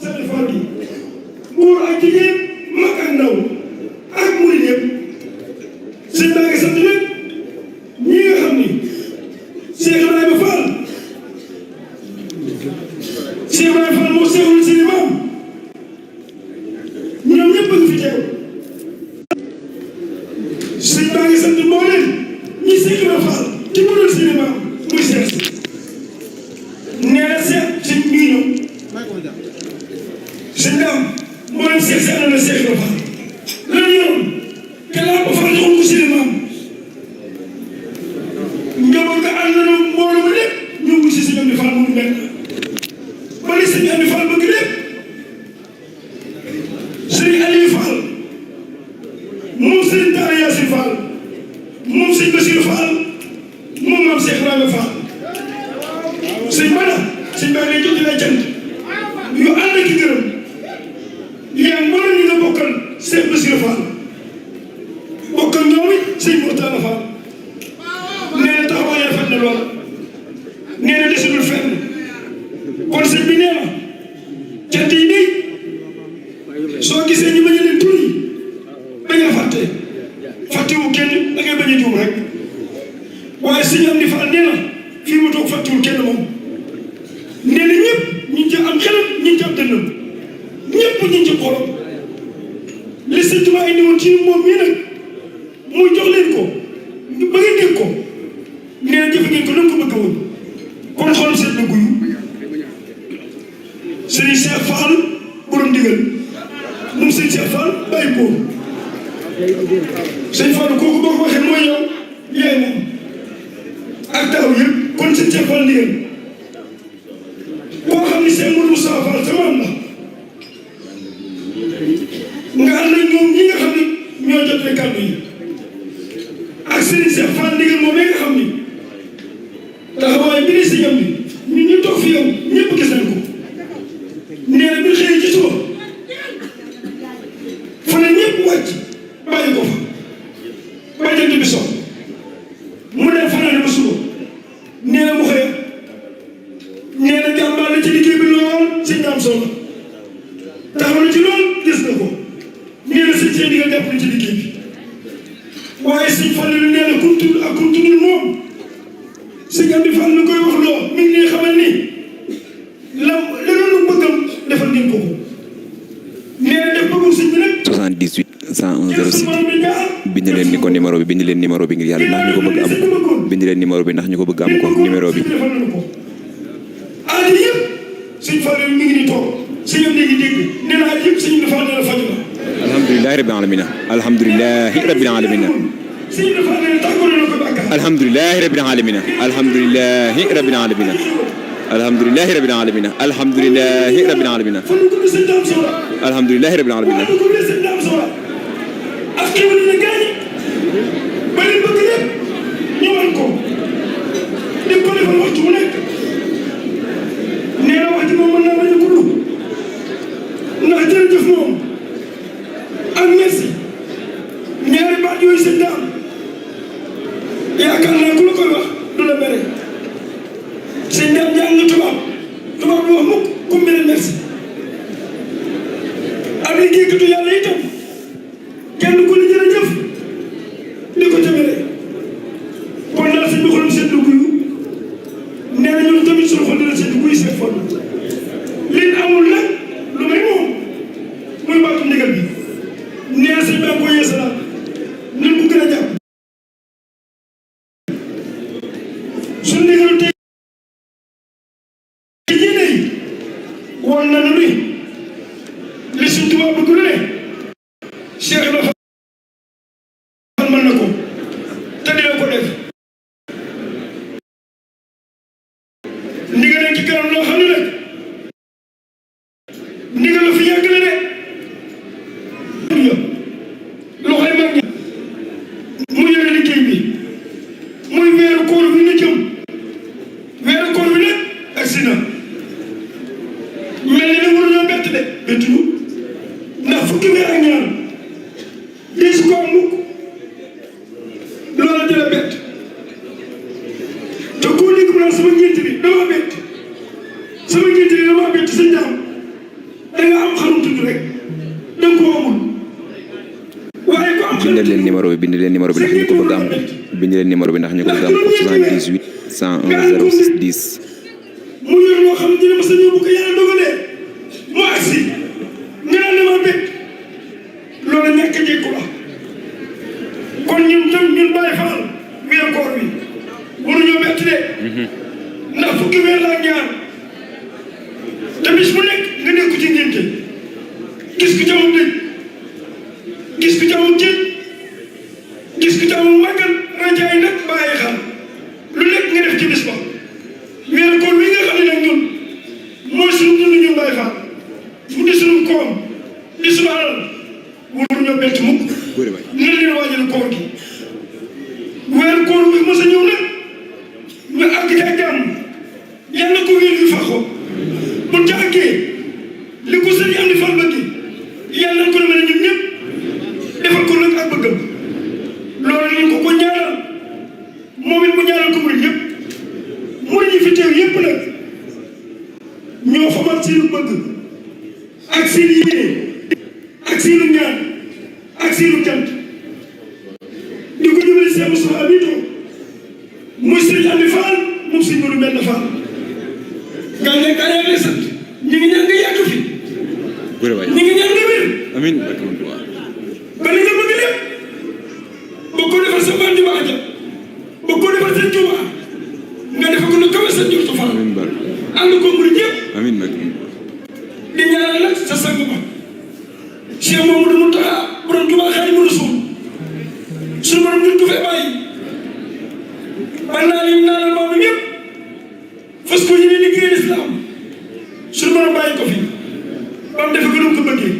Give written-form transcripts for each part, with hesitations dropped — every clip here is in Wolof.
seen faal gi góor ak jigéen mag ak ndaw ak murid yëpp sëñ baa ngi sant nag ñi nga xam ni Cheikh Ibrahima Fall moo seexul seen maam ñoom ñëpp a ngi fi teew sëñ baa ngi sant mbooleem ñi Cheikh Ibrahima Fall ci mënul seen maam muy seex nee na seex sëñ bii ñëw sëñ daam mbooleem seex si ànd na Cheikh Ibrahima Fall lan yoroon te laa ko Fall joxul ko seen maam njaboot ga ànd na mbooloo ma lépp ñu ngi si sëñ Amdi Fall mu benn ba li sëñ Amdi Fall bëgg lépp sëñ Aliou Fall moom sëñ Daara Yacine Fall moom sëñ Bassirou Fall moom maam Cheikh Ibrahima Fall sëñ Bada sëñ Ba lay jot lay jant yu ànd ak gërëm yaa mbooloo ñu nga bokkal Cheikh Bassirou Fall bokkal ñoom it sëñ Mourtala Fall nee na taxawaay rafet na lool nee na desulul fenn kon sëñ bi nee na cant yi day soo gisee ñu bañ a leen tur yi bañ a fàttewu kenn da ngay bañ a juum rek waaye sëñ Amdi Fall nee na fii mu toog fàttewul kenn moom nee na ñëpp ñu ngi ci am xelam ñu ngi ci am dënnam ñëpp ñu ngi ci xolam li sëñ Tuubaa indi woon ci moom mii nag muy jox leen ko ba ngeen dégg ko nee na jëfe ngeen ko nam ko bëgg woon kon xool seet na guyu sëriñ Cheikh Fall borom ndigal moom sëriñ Cheikh Fall bàyyi ko sëñ Fall kooku boo ko waxee mooy yow yaay moom ak taaw yëpp kon sëriñ Cheikh Fall ndigal boo xam ni seen Modou Moussa Fall sama am la nga ànd ak ñoom ñi nga xam ni ñoo jotee kàddu yi ak sëriñ Cheikh Fall ndigal moom nga xam ni taxawaay bi ni si ñam bi ñun ñu toog fi yow ñëpp gis nañ ko nee na bi xëy ci suba fa ne ñëpp wàcc bàyyi ko fa ba jant bi sox mu dem fanaane ba suba nee na mu xëy nee na jàmbaar na ci liggéey bi lool si ñaam solo taxaw na ci lool gis na ko nee na seen digal jàpp na ci liggéey bi waaye sëñ Fall nee na kuntul ak kuntulul moom sëñ Amdi Fall mi koy wax loo mi ngi xamal ni la doon bëggam defal ngeen ko nee na def bëggum sëñ bi nag 78 101 06 bind leen ni ko numéro bi bind leen numéro bi ngir yàlla ndax ñu ko bëgg am ko bind leen numéro bi ndax ñu ko bëgg am ko numéro bi aadi yëpp sëñ Fall mi ngi ni toog sëñ am léegi dégg nee na aadi yëpp sëñ dafa nee na faju la alhamdulilahi rabbil alamina alhamdulilahi rabbil alamina sëñ dafa nee na tàggoo na ko bàkkaar alhamdulilahi rabbil alamina alhamdulilahi rabbil alamina alhamdulilahi rabbil alamina alhamdulilahi rabbil alamina alhamdulilahi rabbil alamina ak xéwal na gaañ ba leen bëgg lépp ñu mën ko di ko defal waxtu mu nekk nee na waxtu moom mën naa bañ a gudd ndax jërëjëf moom ak merci ñaari baat yooyu seen daam yaakaar naa ku la koy wax du la mere seen daam jàng tubaab du wax mukk ku mere merci ak liggéeykatu yàlla itam kenn ku ne jërëjëf di ko jëmale kon daal sëñ bi xolam sedd guyu nee na ñun tamit suñu xol dina sedd guyu seen fon liñ amul nag lu may moom muy baatu ndigal bi nee na sëñ baa ko yeesalaat nañ ko gën a jàpp suñu ndigalu tey jii yi woon na nu ni li suñ tubaab bëgg lu ne Cheikh Ibrahima Fall mën na ko te dina ko def ndigal ci kanam loo xam ne nag ndigal la fi yàgg la de loxoy mag ñi mu yore liggéey bi muy weeru koor bi nga jëm weeru koor bi nag agsi na mel ni waruñoo bett de bettuñu ndax fukki weer ak ñaar lii su ko am mukk loola jëla bett te koo dégg mu naan sama ñeenti bi dama bett sama ñeenti bi dama bett sa jaam bindal leen numéro bi ndax ñu ko bëgg am bind leen numéro bi ndax ñu ko bëgg am 78 101 06 10 mu yor loo xam dina ma sa ñëw bu ko yàlla dogalee mu agsi nga naan dama bett loolu ñàkk a jékku la kon ñun tam ñun Baye Fall weer koor bi waruñoo bett de ndax fukki weer laa ñaar te bis bu nekk nga nekk ci ngénte gis ku jamum dëj gis ku jamum cëj gis ku jamum màggal rajaay nag bàyyi xel lu nekk nga def ci bis ba weeru koor wi nga xam ne nag ñun mooy suñu dund ñun Baye Fall mu di suñu koom di suñu alal waruñoo bett mukk nan leen waajal koor gi weeru koor wi mos a ñëw nag ñu àgg ca jàmm yàlla ko wér yu faxoo bu jàggee li ko sëriñ am di fal bëgg yàlla ko mën a ñun ñëpp defal ko nag ak bëggam loolu ñu ko ñaanal moom it mu ñaanal ko murid yëpp murid ñi fi teew yëpp nag ñoo xamal seenu bëgg ak seen yéene ak seenu ñaan ak seenu cant di ko jubali Cheikh Moustapha bi toog muy sëriñ Amdi Fall moom sëriñ Modou Mbène Fall gaa ne gaa yaa ngi sant ñu ngi ñaan nga yàgg fi ñu ngi ñaan nga wér amiin ba li nga bëgg lépp boo ko defal sa bandi ba aja boo ko defal seen Tuuba nga defal ko lu kawe sa njortu Fall ànd ko murid yëpp amiin di ñaanal nag sa sang ba Cheikh Mamadou Mountakha borom Tuuba Xaadimu Rasuul suñu borom ñu tufee bàyyi ba naa lim naanal maam yëpp fas ko yéene liggéey lislaam suñu borom bàyyi ko fi ba mu defe ko nu ko bëggee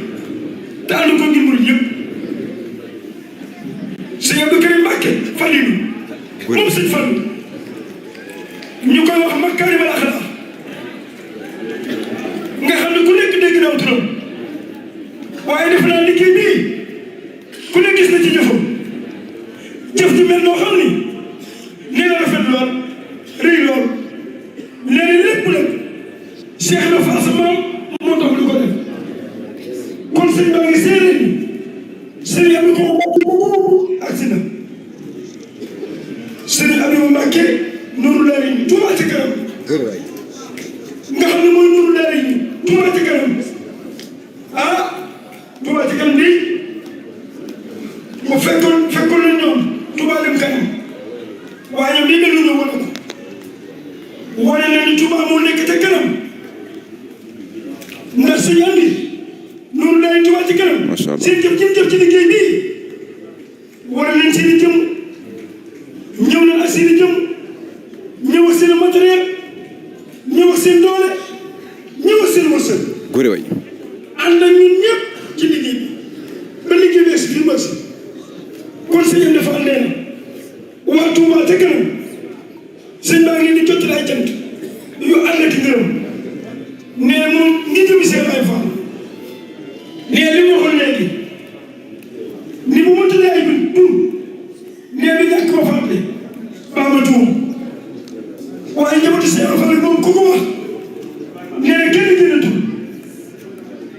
te ànd ko ngir murid yëpp sëñ Abdou Karim Mbàkke Falilu moom sëñ Fallu ñu koy wax makaarimal axlaaq nga xam ne ku nekk dégg na turam waaye def naa liggéey bii ku ne gis na ci jëfam jëf ji mel noo xam ni nee na rafet lool rëy lool nee na lépp nag Cheikh la Fass maam moo tax lu ko def kon sëñ baa ngi séeréer ni sëriñ am ko ak si na sëriñ Abdou Mbacke Nourou Laye Touba ci kanam nga xam ne mooy Nourou Laye Touba ci kanam ah Touba ci kanam nii bu fekkoon na ñoom Touba dem kanam waaye ñoom lii mel ni wane ko wane na ni Touba moo nekk ca kanam ndax suñu andi Nourou Laye Touba ci kanam seen jëf ci liggéey bii wane nañ seen i jëm ñëw nañ ak seen i jëm ñëw ak seen matériel ñëw ak seen doole ñëw ak seen wërsëg góore way ànd ak ñun ñëpp ci liggéey bi ba liggéey bi si fi mu si kon sëñ am dafa nee na waa Touba ca kanam sëñ baa ngi di jot ay cant yu ànd ak ngërëm nee moom ngi jëmi seen ay Fall nee li mu waxoon léegi ni bu ma tëddee ay tur nee bi ñàkk ma fàtte baa ma tuum waaye njabootu seen Fall moom ku ko wax nee kenn gën a tur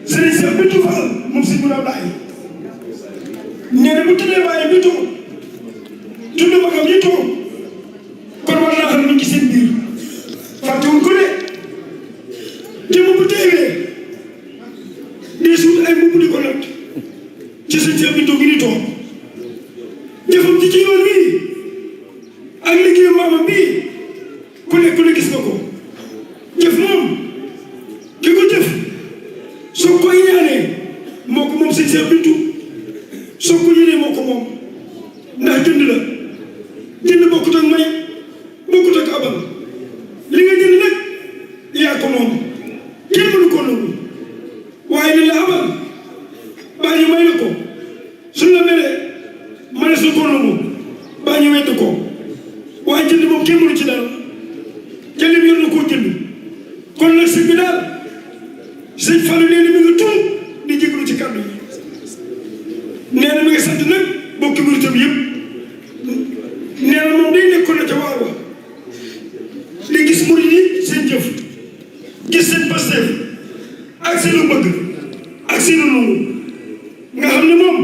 Serigne Cheikh Bintou Fall moom si mun a bàyyi nee na bu tëddee bàyyi bi toog tudd magam yi toog kon war naa xam ne ci seen biir fàttewuñ ko de jëmm bu teewee di suut ay mbubb di ko natt ci seen Cheikh Bintou gi di toog jëfam ci yoon bii ak liggéeyu maamam bii ku ne gis nga ko jëf moom ki ko jëf soo ko ñaanee moo ko moom seen Cheikh Bintou soo ko yéenee moo ko moom ndax jënd la jënd bokkut ak may bokkut ak abal li nga jënd nag yaa ko moom kenn mënu ko nangu waaye li la abal baa ñu may la ko suñ la meree ma ne su ko nangu baa ñu wedd ko waaye jënd moom kenn mënu ci dara jënd bi yor na koo jënd kon nag sëñ bi daal sëñ Fallou nee na mi nga tuub di jégalu ci kàddu yi nee na mi nga sant nag bokki muritam yëpp nee na moom day nekkoon na ca waar wa di gis murid yi seen jëf gis seen pasteef ak seenu bëgg ak seenu nangu nga xam ne moom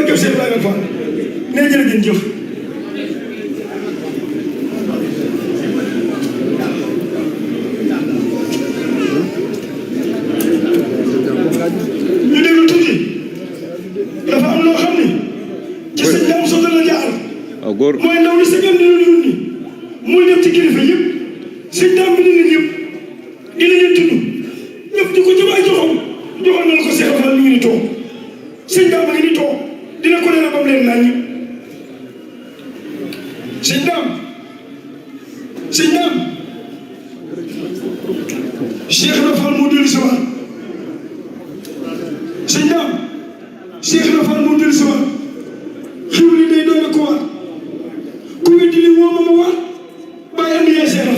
barke Cheikh Ibrahima Fall nee jërë ngeen jëf ñu déglu tuuti dafa am loo xam ni ci sëñ Dame Sow la jaar waaw góor mooy ndaw li sëñ Dame dina yónni muy dem ci kilifa yëpp sëñ Dame bi nit ñëpp dina leen tudd ñëpp di ko jëm ay joxoon na la ko Cheikh Fall mi ngi ni toog sëñ Dame ngi ni toog dina ko leeral ba mu leen nañ sëñ Dame Cheikh Fall moo dellu si waat sëñ Dame Cheikh Fall moo dellu si waat xiw li day doon ko waat ku weddi li woo ma waat bàyyi am yaay Cheikh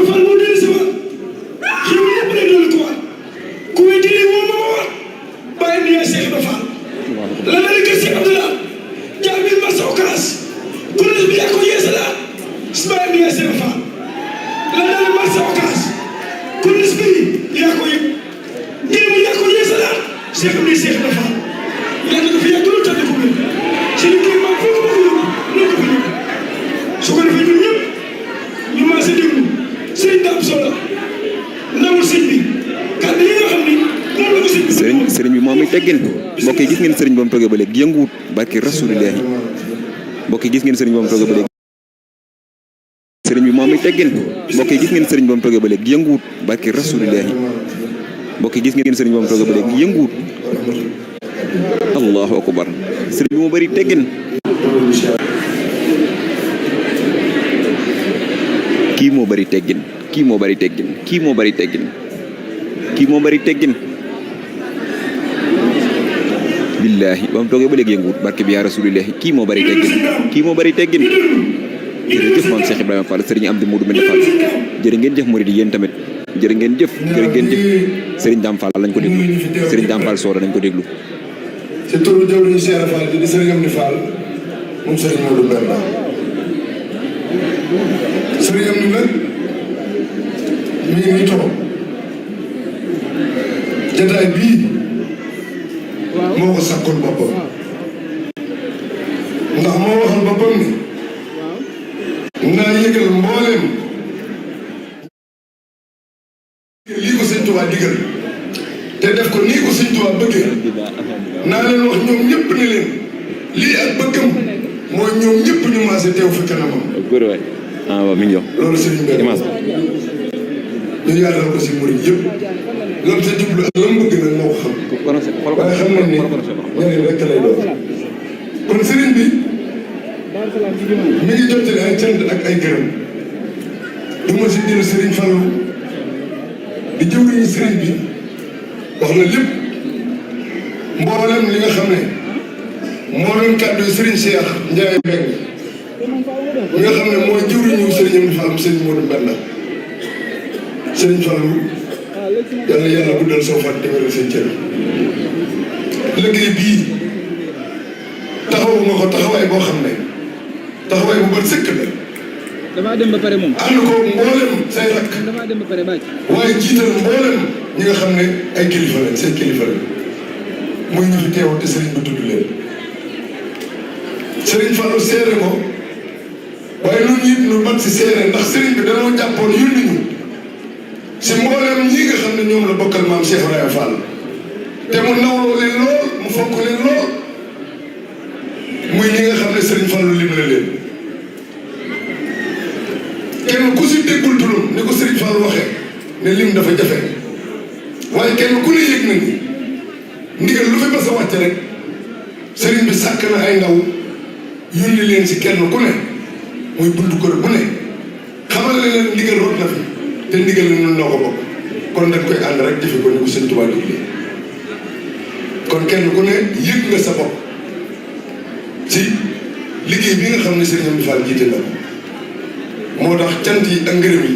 Fall moo dellu si waat xiw li yëpp day doon ko waat ku weddi li woo ma waat bàyyi am yaay Cheikh Fall la na li kër Cheikh Abdoulaye jaabil ma sa okaas ku ne bi yaa ko yeesalaat bàyyi am yaay Cheikh Fall la na li ma sa okaas ku ne bi yaa ko yëg jéem yaa ko yeesalaat Cheikh am ni Cheikh Fall yaa ko fi yàgg lu tànn ko wér si li kii maa foofu ma ko yóbbu noonu ko yóbbu su ko defee ñun ñëpp ñu maa si déglu Serigne Dame Sow la ndawul sëñ bi kàddu yi nga xam ni moom la ko sëñ bi sëriñ bi moom mi teggin mbokk yi gis ngeen sëriñ ba mu toogee ba léegi yënguwut barki rasulillahi mbokk yi gis ngeen sëriñ ba mu toogee ba léegi sëriñ bi moom mi teggin mbokk yi gis ngeen sëriñ ba mu toogee ba léegi yënguwut barki rasulillahi mbokk yi gis ngeen sëriñ ba mu toogee ba léegi yënguwut allahu akbar sëriñ bi moo bëri teggin kii moo bëri teggin kii moo bëri teggin kii moo bëri teggin kii moo bëri teggin billaahi ba mu toogee ba léegi yënguwut barke bi yaa rasulillahi kii moo bëri teggin kii moo bëri teggin jërëjëf maam Cheikh Ibrahima Fall sëriñ Amdi Modou Mbenda Fall jërë ngeen jëf murid yi yéen tamit jërë ngeen jëf sëriñ Dame Fall lañ ko déglu sëriñ Dame Fall Soda nañ ko déglu ci turu jawriñu Cheikh Fall di sëriñ Amdi Fall moom sëriñ Modou Mbenda sëriñ Amdi nag mi ngi nii toog jataay bii moo ko sàkkoon boppam ndax moo waxal boppam ni naa yëgal mbooleem lii ko sëñ Tuubaa digal te def ko nii ko sëñ Tuubaa bëggee naa leen wax ñoom ñëpp ne leen lii ak bëggam mooy ñoom ñëpp ñu maase teew fi kanamam. góor waay waaw mi ngi jox loolu sëriñ bi ñu yaatal ko si murid yëpp lam sa jublu ak lam bëgg nag moo ko xam waaye xam nañ ni ñeneen rek lay doon kon sëriñ bi mi ngi jottali ay cant ak ay gërëm du ma si jël sëriñ Fallou di jëwriñu sëriñ bi wax na lépp mboolem li nga xam ne moo doon kàddu sëriñ Cheikh Ndiaye Mbeng mi nga xam ne mooy jëwriñu sëriñ Amdi Fall sëriñ Modou Mbenda sëriñ Fallou yàlla yàlla guddal soo fat téwéral seen cër liggéey bii taxawu nga ko taxawaay boo xam ne taxawaay bu bët sëkk la damaa dem ba pare moom ànd ko mboolem say rakk damaa dem ba pare bàcc waaye jiital mboolem ñi nga xam ne ay kilifa lañ seen kilifa lañ muy ñu fi teew te sëriñ bi tudd leen sëriñ Fallou seere ko waaye ñun it ñu mat si seere ndax sëriñ bi danoo jàppoon yónni ñu si mboolem ñi nga xam ne ñoom la bokkal maam Cheikh Ibrahima Fall te mu nawloo leen lool mu fonk leen lool muy ñi nga xam ne sëriñ Fallou lim la leen kenn ku si déggul turam ni ko sëriñ Fallou waxee ne lim dafa jafe waaye kenn ku ne yëg na ni ndigal lu fi mas a wàcce rek sëriñ bi sàkk na ay ndaw yónni leen si kenn ku ne muy buntu kër bu ne xamal leen ndigal rot na fi te ndigal la ñun noo ko bokk kon dañ koy ànd rek jëfe ko ni ko sëñ Tuubaa digle kon kenn ku ne yëg nga sa bopp ci liggéey bi nga xam ne sëriñ Amdi Fall jiite na moo tax cant yi ak ngërëm yi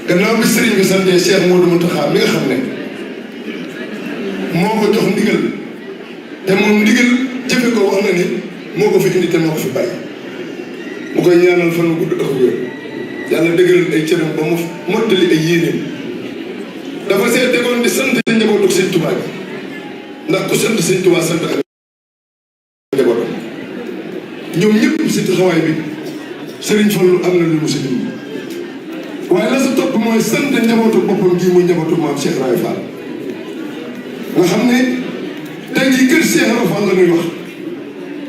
gannaaw bi sëriñ bi santee Cheikh Modou Mountakha mi nga xam ne moo ko jox ndigal te moom ndigal jëfe ko wax na ni moo ko fi indi te moo ko fi bàyyi mu koy ñaanal fan mu gudd ak wér yàlla dëgëral ay cëram ba mu mottali ay yéenéem dafa see tegoon di sant njabootu sëñ Tuubaa bi ndax ku sant sëñ Tuubaa sant ak ñoom ñëpp si taxawaay bi Serigne Fallou am na lu mu si dund waaye la sa topp mooy sant njabootu boppam gii muy njabootu maam Cheikh Ibra Fall nga xam ne tey jii kër Cheikh Ibra Fall la ñuy wax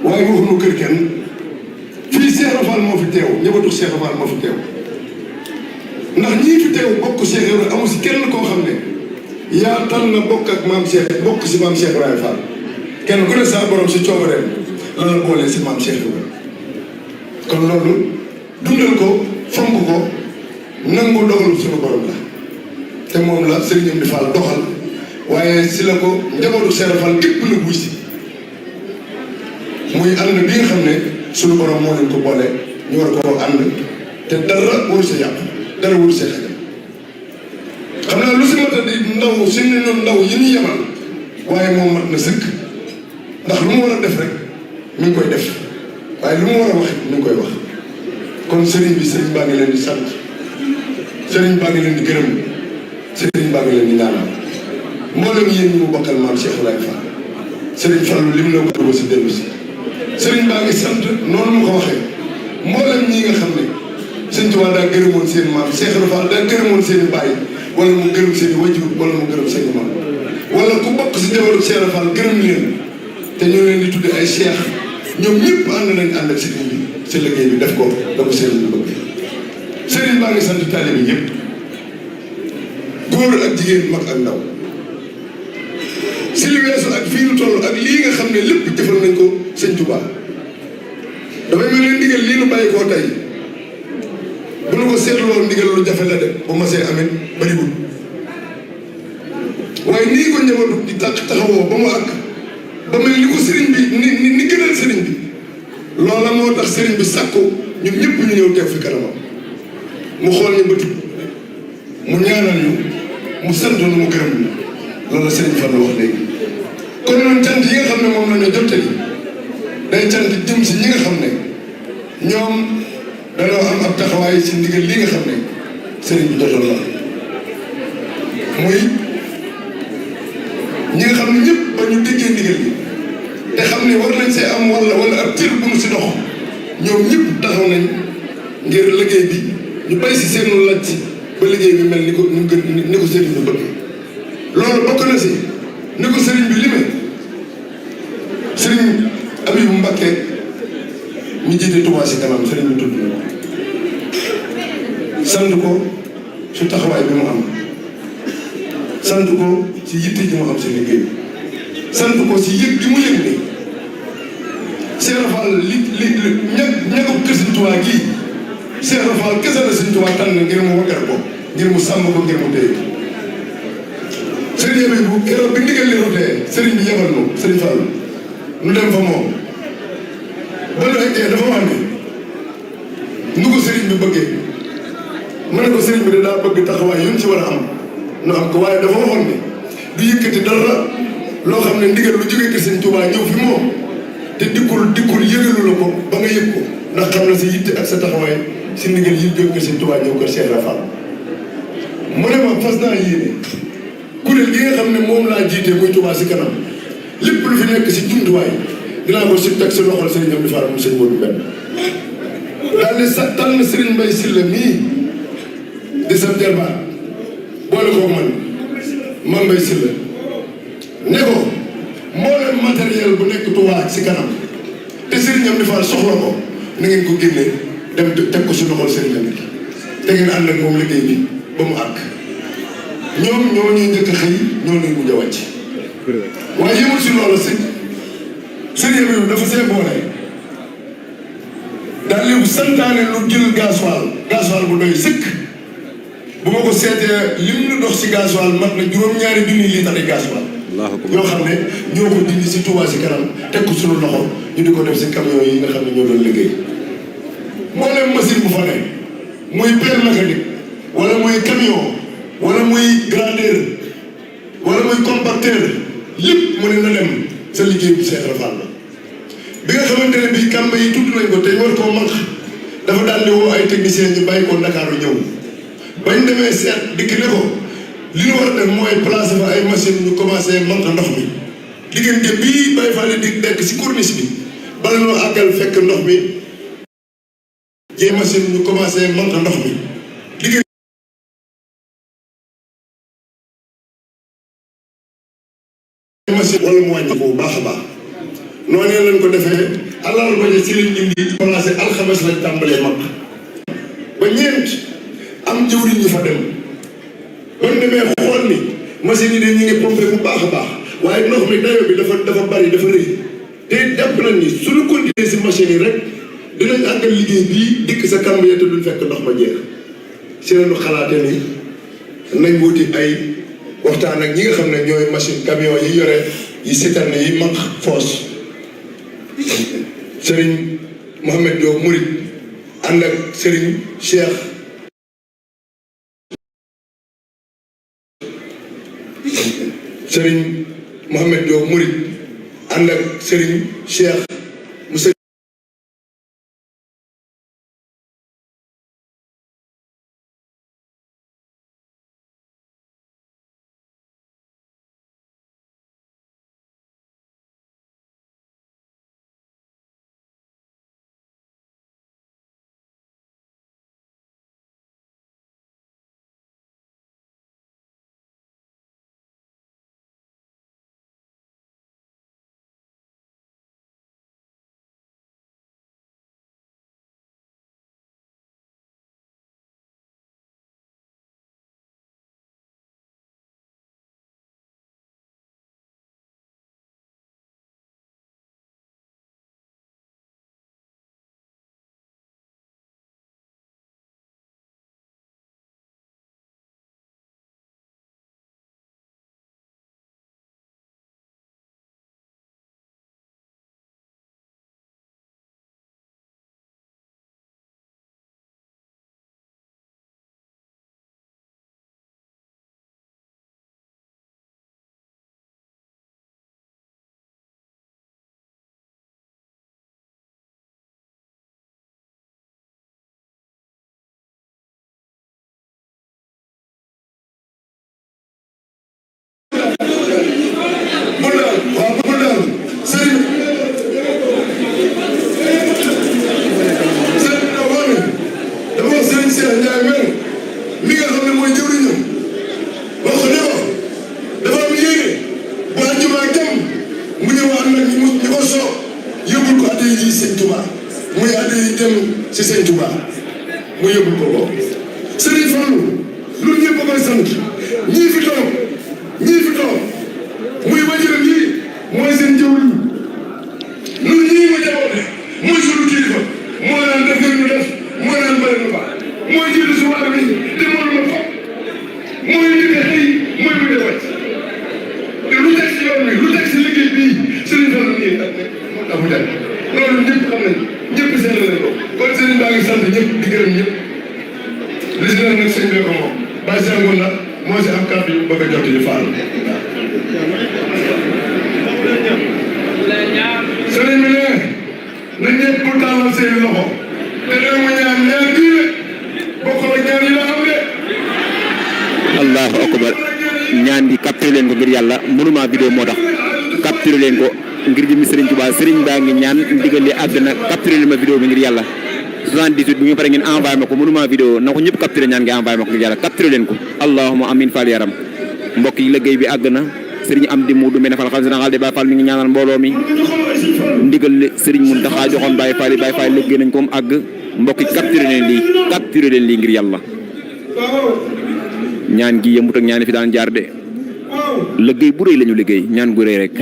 waaye waxuñu kër kenn fii Cheikh Ibra Fall moo fi teew njabootu Cheikh Ibra Fall moo fi teew ndax ñii fi teew bokk Cheikh Ibra amu si kenn koo xam ne yaa tal na bokk ak maam Cheikh bokk si maam Cheikh Ibra Fall kenn ku ne saa borom si coobareem la la boolee si maam Cheikh Ibra kon loolu dundal ko fonk ko nangu dogalu suñu borom la te moom la Serigne Amdi Fall doxal waaye si la ko njabootu Cheikh Ibra Fall gépp la buy si muy ànd bi nga xam ne suñu borom moo leen ko boole ñu war koo ànd te dara waru sa yàq dara waru sa xajam xam naa lu si mat a di ndaw si ne noonu ndaw yi ñu yemal waaye moom mat na sëkk ndax lu mu war a def rek mi ngi koy def waaye lu mu war a wax mi ngi koy wax kon Serigne bi Serigne baa ngi leen di sant Serigne baa ngi leen di gërëm Serigne baa ngi leen di ñaanal mboolem yéen ñi mu bokkal maam Cheikh Ibra Fall Serigne Fallou lim la ko si dellu si Serigne baa ngi sant noonu mu ko waxee mboolem ñi nga xam ne Sëñ Tuubaa daa gërëmoon seen maam Cheikh Ibra Fall daa gërëmoon seen i baay wala mu gërëm seen i wajur wala mu gërëm seen i maam wala ku bokk si jabaru Cheikh Ibra Fall gërëm leen te ñoo leen di tudde ay cheikh ñoom ñëpp ànd nañ ànd ak Serigne bi si liggéey bi def ko da ko Serigne bi bëgg Serigne baa ngi sant taalibe bi yëpp góor ak jigéen mag ak ndaw si li weesu ak fii lu toll ak lii nga xam ne lépp jëfal nañ ko Sëñ Tuubaa dafay mel ne ndigal lii nu bàyyi koo tey bu nu ko seetloo ndigal lu jafe la de bu ma see amit bariwul waaye nii ko njabootu di taxawoo ba mu àgg ba mel ni ko sëriñ bi ni gënal sëriñ bi loola moo tax sëriñ bi sàkku ñun ñëpp ñu ñëw teew fi kanamam mu xool ñu bëti mu ñaanal ñu mu sant nu mu gërëm ñu loolu la sëriñ Fall wax léegi kon noonu cant yi nga xam ne moom la ñu jottali day cant jëm si ñi nga xam ne ñoom dañoo am ab taxawaay si ndigal li nga xam ne sëriñ bi jotoon la muy ñi nga xam ne ñëpp ba ñu déggee ndigal bi te xam ne war nañ see am wala ab cër bu nu si dox ñoom ñëpp taxaw nañ ngir liggéey bi ñu bay si seen laaj ba liggéey bi mel ni ko sëriñ bi bëgg loolu bokk na si ni ko sëriñ bi limee sëriñ Abibu Mbakke mi jiite Touba si kanam sëriñ bi tudd na ko sant ko su taxawaay bi mu am sant ko si yitte ji mu am si liggéey bi sant ko si yëg gi mu yëg ni Cheikh Ibra Fall ñagu kër Sëñ Tuubaa gii Cheikh Ibra Fall kese la Sëñ Tuubaa tànn ngir mu waggar ko ngir mu sàmm ko ngir mu téye sëriñ bi bu keroog bi ndigal li rotee sëriñ bi yebal nu sëriñ Fall nu dem fa moom ba nu eggee dafa wax ne nu ko sëriñ bi bëggee mu ne ko sëriñ bi daa bëgg taxawaay yu ñu ci war a am nu am ko waaye dafa waxoon ne du yëkkati dara loo xam ne ndigal lu jógee kër Sëñ Tuubaa ñëw fi moom te dikkul yëgalu la ko ba nga yëg ko ndax xam na sa yitte ak sa taxawaay si ndigal yi jógee kër Sëñ Tuubaa ñëw kër Cheikh Ibra Fall mu ne ma fas naa yéene kuréel gi nga xam ne moom laa jiite muy Touba si kanam lépp lu fi nekk si jumtuwaay dinaa ko si teg si loxol Serigne Amdi Fall mu sëñ Modou Benn daal di sa tànn Serigne Mbaye Sylla mii di sa jarbaat boole ko man Mbaye Sylla ne ko mboolem matériel bu nekk Touba si kanam te Serigne Amdi Fall soxla ko na ngeen ko génnee dem teg ko si loxol Serigne Amdi te ngeen ànd ak moom liggéey bi ba mu àgg ñoom ñoo ñuy njëkk a xëy ñoo ñuy mujj a wàcc waaye yëmul si loolu sëriñ bi dafa see boole daal di santaane lu jël gasoil bu doy sëkk bu ma ko seetee lim ñu dox si gasoil mat na juróom-ñaari junni litre gasoil yoo xam ne ñoo ko dindi si Touba si kanam teg ko suñu loxo ñu di ko def si camion yi nga xam ne ñoo doon liggéey mbooleem machine bu fa ne muy pelle mécanique wala muy camion wala muy grandeur wala muy compacteur lépp mu ne na dem sa liggéey bu Cheikh Ibra Fall la bi nga xamante ne bii kàmb yi tudd nañ ko te war koo manq dafa daal di woo ay techniciens ñu bàyyi ko Ndakaaru ñëw bañ demee seet dikk ne ko li ñu war a def mooy placer fa ay machine ñu commencé manq ndox mi diggante bii Baye Fall di nekk si corniche bi bala noo àggal fekk ndox mi jee machine ñu commencé manque ndox mi liggéey machine wala mu wàññi ko bu baax a baax noonu lañ ko defee àllarba ji ci lañ indi commencé alxames lañ tàmbalee mag ba ñeent am jëwriñ ñu fa dem ba ñu demee xool ni machine yi de ñu ngi pompé bu baax a baax waaye ndox mi dayo bi dafa bari dafa rëy te jàpp nañ ni suñu continuer si machine yi rek dinañ àggal liggéey bii dikk sa kàmb ya te duñ fekk ndox ma jeex si lañu xalaate ni nañ wuti ay waxtaan ak ñi nga xam ne ñooy machine camion yi yore yi citerne yi mag foos Serigne Mohamed Diop Mouride ànd ak Serigne Cheikh Serigne Mohamed Diop Mouride ànd ak Serigne Cheikh Moussa si sëñ Touba mu yóbbul ko ko Serigne Fallou loolu ñëpp a koy sant ñii fi toog muy wajuram yi mooy seen jëwriñ ñun ñii ma jaboote mooy sunu kilifa moo naan def ñu def moo naan bëri nu baax mooy jiitu si waar bi te moo ma fa mooy liggéey xëy mooy mu de wàcc te lu teg si yoon bi lu teg si liggéey bii Serigne Fallou nii moo tax mu dem loolu ñëpp xam nañ ñëpp seen la ko kon Serigne baa ngi sant ñëpp di gërëm ñëpp li si nag sëñ bi ko moom bàyyi seen ngoon nag moo si am kàddu yu bëgg a jot yi faal sëriñ bi ne na ñëpp pour tàllal seen loxo te dee mu ñaan ñaan bii rek bokkul ak ñaan yi la am de allahu akbar ñaan gi capturé leen ko ngir yàlla mënuma vidéo moo tax capturé leen ko ngir jëmi Serigne Touba Serigne baa ngi ñaan ndigal li àgg na capturé leen ma vidéo bi ngir yàlla 78 bu ngeen pare ngeen envoyé ma ko mënuma vidéo na ko ñëpp capturé ñaan ngi envoyé ma ko ngir yàlla capturé leen ko allahumma amin fall yaram mbokk yi liggéey bi àgg na Serigne Amdi Modou Mbène Fall xam général de Baye Fall mi ngi ñaanal mbooloo mi ndigal li Serigne Mountakha joxoon Baye Fall yi Baye Fall liggéey nañ ko mu àgg mbokk yi capturé leen lii ngir yàlla ñaan gi yëmut ak ñaani fi daan jaar de liggéey bu rëy lañu liggéey ñaan gu rëy rek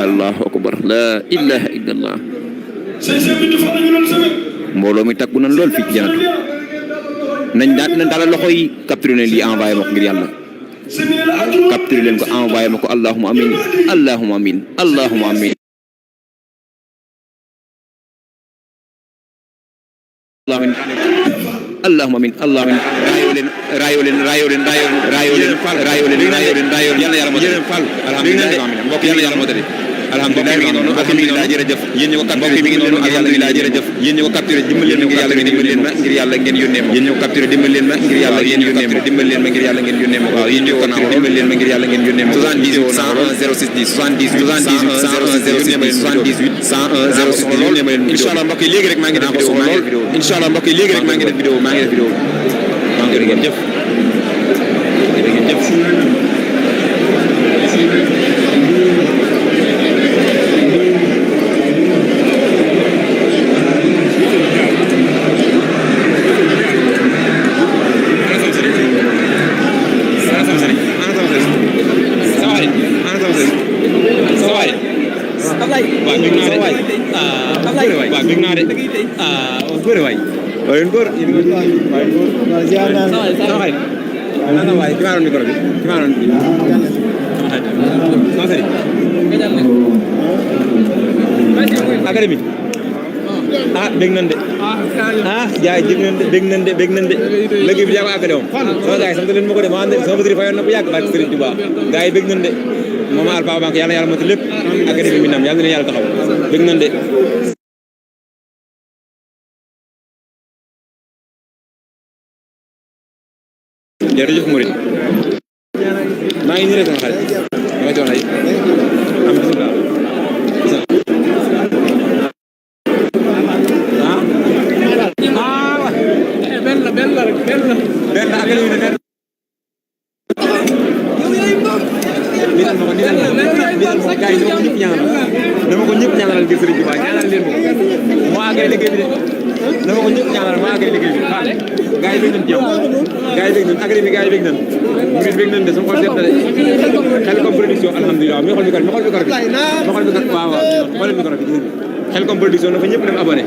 allahu akbar la ilaha illallah mbooloo mi takku nañ lool fii ci janatu nañ daal loxo yi capturé leen lii envoyé ma ko ngir yàlla capturé leen ko envoyé ma ko allahumma amin allahumma amin allahumma amin allahumma amin allahumma amin raayoo leen yàlla yàlla moo tëddee mbokk yàlla yàlla moo tëddee alhamdulilah mi ngi noonu alhamdulilah jërëjëf yéen ñi ko capturé mi ngi noonu alhamdulilah jërëjëf yéen ñi ko capturé dimbal leen ngir yàlla ngeen yónnee ma yéen ñi ko capturé dimbal leen ma ngir yàlla ngeen yónnee ma dimbal leen ma ngir yàlla ngeen yónnee ma waaw yéen ñi ko capturé dimbal leen ma ngir yàlla ngeen yónnee ma 78 yónnee ma leen inshallah mbokk yi léegi rek maa ngi def vidéo inshallah mbokk yi léegi rek maa ngi def vidéo maa ngi def vidéo jërë ngeen jëf jërë ngeen jëf waaye góor yéen a ngi waaye góor ziar naa sama xarit ana waay ki ma doon micro bi ki ma doon sama xarit académie ah dégg nañ de ah jaay dégg nañ de dégg nañ de dégg nañ de léegi bi yaa ko àggale moom sama gars yi sant leen ma ko de ma sama batterie fayoon na bu yàgg barke Serigne Touba gars yi dégg nañ de moom Alpha Bank yàlla yàlla mot lépp académie mi nam yàlla na yàlla taxaw dégg nañ de jërëjëf Mouride maa ngi nii rek sama xarit dama jox ay am bisimilah benn ak dama ko ñëpp ñaanal ngir Serigne Touba ñaanal leen ko moo àggale liggéey bi de dama ko ñëpp ñaanal moo àggale liggéey bi gars yi bëgg nañ ci yow gars yi bëgg nañ agri bi gars yi bëgg nañ murid bëgg nañ de sama xol seet na de Khelcom production alhamdulilah mi xool bi kor waaw xoolal micro bi Khelcom production dafa ñëpp dem abonné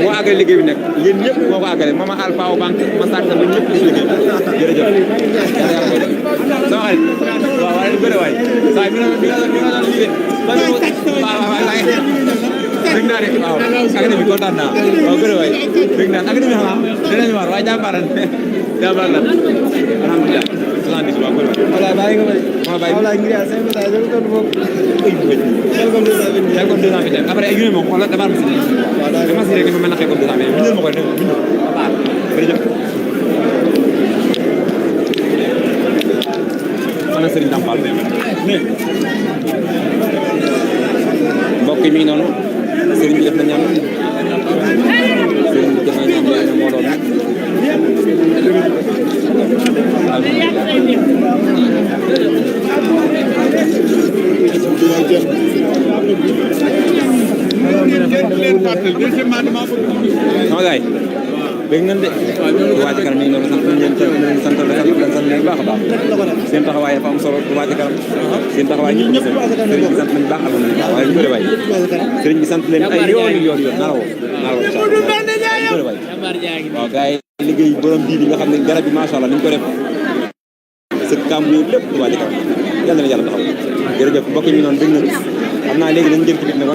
moo àggale liggéey bi nag yéen ñëpp moo ko àggale Mama Alpha Bank ma sàkk ba ñëpp ci liggéey jërëjëf sama xarit waaw waaye lu bëri waay saa bi nga lii dégg naa de waaw académie bi kontaan naa waaw gërëm waay dégg naa académie bi xanaa dinañu war waaye jàmbaar la alhamdulilah 70 waaw gërëm wala bàyyi nga may wala ngir ya 5 message ko ton bok comme 200 après yu mo xolal dafa am ci dama ci rek ma naxé comme 200 mais bindal ma ko def bind ba jërëjëf ana Serigne Dampal mbokk mi ngi noonu Serigne bi def na ñaan Serigne bi def na ñaan yàlla mbooloo mi sama gaay dégg ngeen de Touba Ca Kanam mi ngi noonu sant nañ leen sant leen baax a baax seen taxawaay dafa am solo Touba Ca Kanam seen taxawaay ñëpp sëriñ bi sant nañ baax alhamdulilah waaye ñu bëri waay sëriñ bi sant leen ay yoon naraw waaw gars yi liggéey borom bii bi nga xam ne garab bi macha allah ni ñu ko def sa kàmb yooyu lépp Touba Ca Kanam yàlla na yàlla taxaw jërëjëf mbokk mi noonu dégg nañ xam naa léegi dañu jëm ci biir nag